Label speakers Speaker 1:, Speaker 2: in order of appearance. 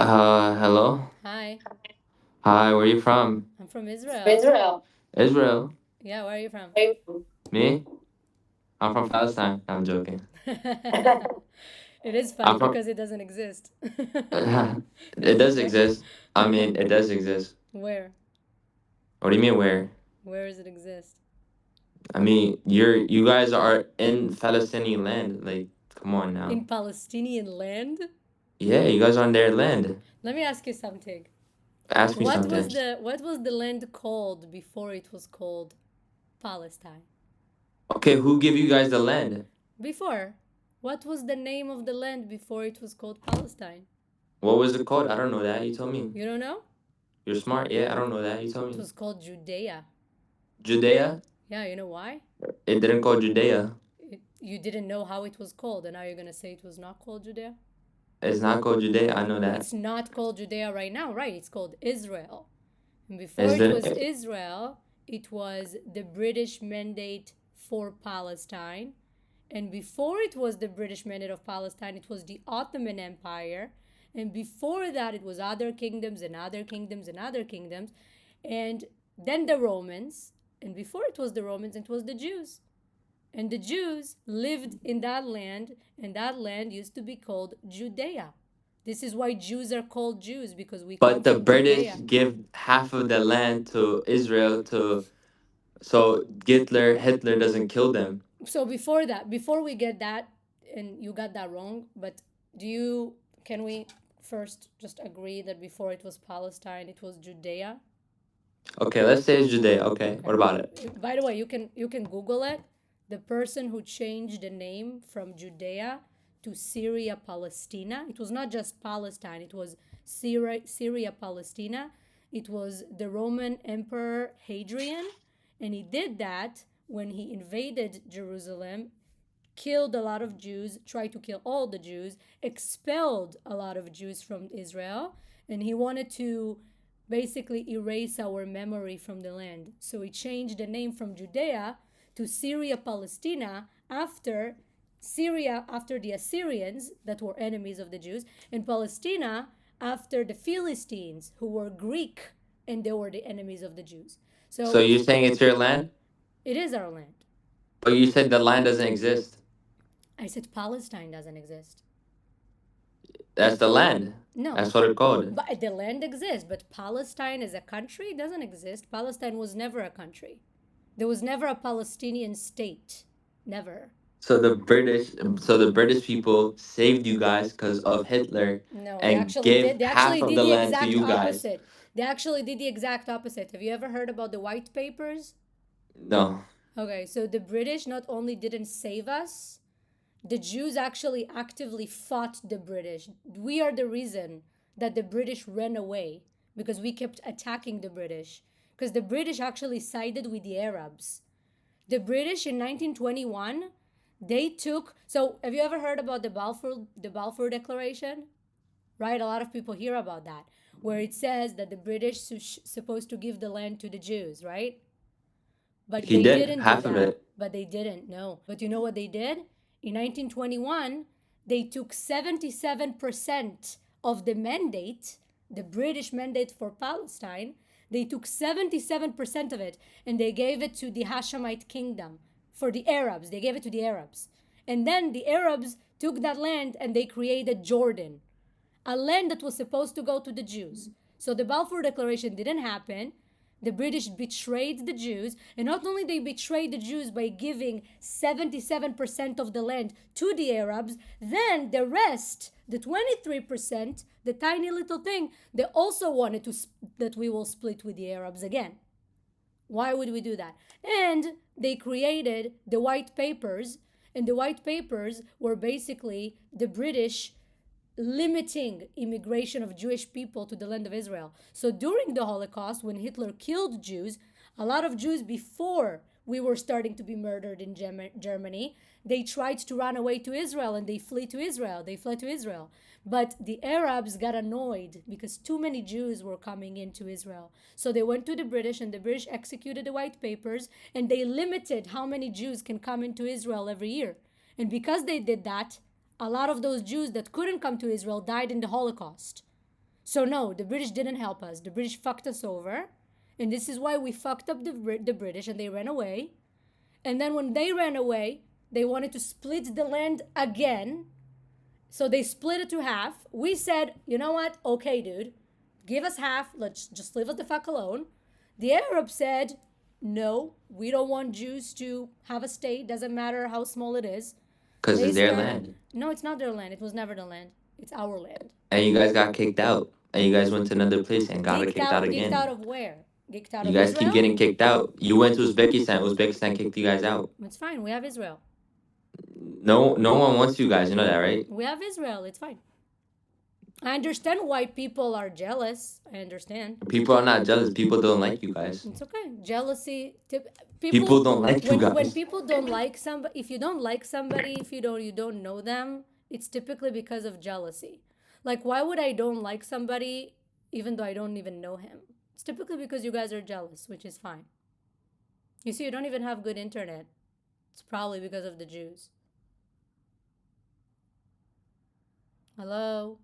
Speaker 1: Hello.
Speaker 2: Hi,
Speaker 1: Hi, where are you from?
Speaker 2: I'm from Israel.
Speaker 1: Israel. Israel.
Speaker 2: Yeah, where are you from?
Speaker 1: Me? I'm from Palestine. I'm joking.
Speaker 2: It is funny
Speaker 1: I'm from.
Speaker 2: because it doesn't exist.
Speaker 1: It does exist. I mean, it does exist.
Speaker 2: Where?
Speaker 1: What do you mean where?
Speaker 2: Where does it exist?
Speaker 1: I mean, you guys are in Palestinian land. Like, come on now.
Speaker 2: In Palestinian land?
Speaker 1: Yeah, you guys are on their land.
Speaker 2: Let me ask you something.
Speaker 1: Ask me
Speaker 2: What
Speaker 1: something.
Speaker 2: was the land called before it was called Palestine?
Speaker 1: Okay, who give you guys the land?
Speaker 2: Before, what was the name of the land before it was called Palestine?
Speaker 1: What was it called? I don't know that. You told me.
Speaker 2: You don't know?
Speaker 1: You're smart. Yeah, I don't know that. You told
Speaker 2: It
Speaker 1: me.
Speaker 2: was called Judea.
Speaker 1: Judea?
Speaker 2: Yeah, you know why?
Speaker 1: It didn't call Judea.
Speaker 2: You didn't know how it was called, and now you're gonna say it was not called Judea?
Speaker 1: It's not called Judea. I know that.
Speaker 2: It's not called Judea right now, right? It's called Israel. And before
Speaker 1: Is
Speaker 2: it
Speaker 1: the
Speaker 2: was Israel, it was the British Mandate for Palestine. And before it was the British Mandate of Palestine, it was the Ottoman Empire. And before that, it was other kingdoms and other kingdoms and other kingdoms. And then the Romans. And before it was the Romans, it was the Jews. And the Jews lived in that land, and that land used to be called Judea. This is why Jews are called Jews, because we come
Speaker 1: but the
Speaker 2: from
Speaker 1: British
Speaker 2: Judea.
Speaker 1: give half of the land to Israel to so Hitler doesn't kill them.
Speaker 2: So before that, before we get that, and you got that wrong, but do you, can we first just agree that before it was Palestine, it was Judea?
Speaker 1: Okay, let's say it's Judea. Okay,
Speaker 2: Okay.
Speaker 1: what about it?
Speaker 2: By the way, you can Google it. The person who changed the name from Judea to Syria Palestina. It was not just Palestine. It was Syria Palestina. It was the Roman Emperor Hadrian, and he did that when he invaded Jerusalem, killed a lot of Jews, tried to kill all the Jews, expelled a lot of Jews from Israel, and he wanted to basically erase our memory from the land. So he changed the name from Judea to Syria Palestina after the Assyrians that were enemies of the Jews, and Palestina after the Philistines who were Greek and they were the enemies of the Jews.
Speaker 1: So
Speaker 2: So
Speaker 1: you're saying it's your land,
Speaker 2: it is our land.
Speaker 1: but you said the land doesn't exist.
Speaker 2: I said Palestine doesn't exist.
Speaker 1: That's the land.
Speaker 2: No,
Speaker 1: That's what it's called.
Speaker 2: but the land exists, but Palestine as a country doesn't exist. Palestine was never a country. There was never a Palestinian state. Never.
Speaker 1: So the British people saved you guys because of Hitler
Speaker 2: No, they
Speaker 1: and
Speaker 2: actually
Speaker 1: gave
Speaker 2: did. They
Speaker 1: half
Speaker 2: actually
Speaker 1: of
Speaker 2: did
Speaker 1: the
Speaker 2: the
Speaker 1: land to
Speaker 2: exact
Speaker 1: you guys.
Speaker 2: opposite. They actually did the exact opposite. Have you ever heard about the white papers?
Speaker 1: No.
Speaker 2: Okay, so the British not only didn't save us, the Jews actually actively fought the British. We are the reason that the British ran away because we kept attacking the British. Because the British actually sided with the Arabs. The British in 1921, they took. So, have you ever heard about the Balfour Declaration? Right, a lot of people hear about that, where it says that the British supposed to give the land to the Jews, right? But
Speaker 1: He
Speaker 2: they
Speaker 1: did
Speaker 2: didn't do
Speaker 1: half of
Speaker 2: that.
Speaker 1: it.
Speaker 2: But they didn't, no. But you know what they did? In 1921, they took 77% of the mandate, the British mandate for Palestine. They took 77% of it and they gave it to the Hashemite kingdom for the Arabs. They gave it to the Arabs. And then the Arabs took that land and they created Jordan, a land that was supposed to go to the Jews. So the Balfour Declaration didn't happen. The British betrayed the Jews, and not only they betrayed the Jews by giving 77% of the land to the Arabs, then the rest, the 23%, the tiny little thing, they also wanted to that we will split with the Arabs again. Why would we do that? And they created the white papers, and the white papers were basically the British limiting immigration of Jewish people to the land of Israel. So during the Holocaust, when Hitler killed Jews, a lot of Jews, before we were starting to be murdered in Germany, they tried to run away to Israel and they fled to Israel. They fled to Israel. But the Arabs got annoyed because too many Jews were coming into Israel. So they went to the British and the British executed the white papers and they limited how many Jews can come into Israel every year. And because they did that, a lot of those Jews that couldn't come to Israel died in the Holocaust. So no, the British didn't help us. The British fucked us over. And this is why we fucked up the British and they ran away. And then when they ran away, they wanted to split the land again. So they split it to half. We said, you know what? Okay, dude. Give us half. Let's just leave us the fuck alone. The Arabs said, no, we don't want Jews to have a state. Doesn't matter how small it is.
Speaker 1: Because
Speaker 2: They
Speaker 1: it's their
Speaker 2: started.
Speaker 1: land.
Speaker 2: No, it's not their land. It was never their land. It's our land.
Speaker 1: And you guys got kicked out. And you guys went to another place and got kicked out
Speaker 2: Kicked out
Speaker 1: again.
Speaker 2: of where? Kicked out
Speaker 1: You
Speaker 2: of
Speaker 1: guys keep
Speaker 2: Israel?
Speaker 1: getting kicked out. You went to Uzbekistan. Uzbekistan kicked you guys out.
Speaker 2: It's fine. We have Israel.
Speaker 1: No one wants you guys. You know that, right?
Speaker 2: We have Israel. It's fine. I understand why people are jealous. I understand.
Speaker 1: People are not jealous. People don't like you guys.
Speaker 2: It's okay. Jealousy.
Speaker 1: People don't like you
Speaker 2: when
Speaker 1: guys.
Speaker 2: people don't like somebody, if you don't like somebody, if you don't know them, it's typically because of jealousy. Like, why would I don't like somebody even though I don't even know him? It's typically because you guys are jealous, which is fine. You see, you don't even have good internet. It's probably because of the Jews. Hello?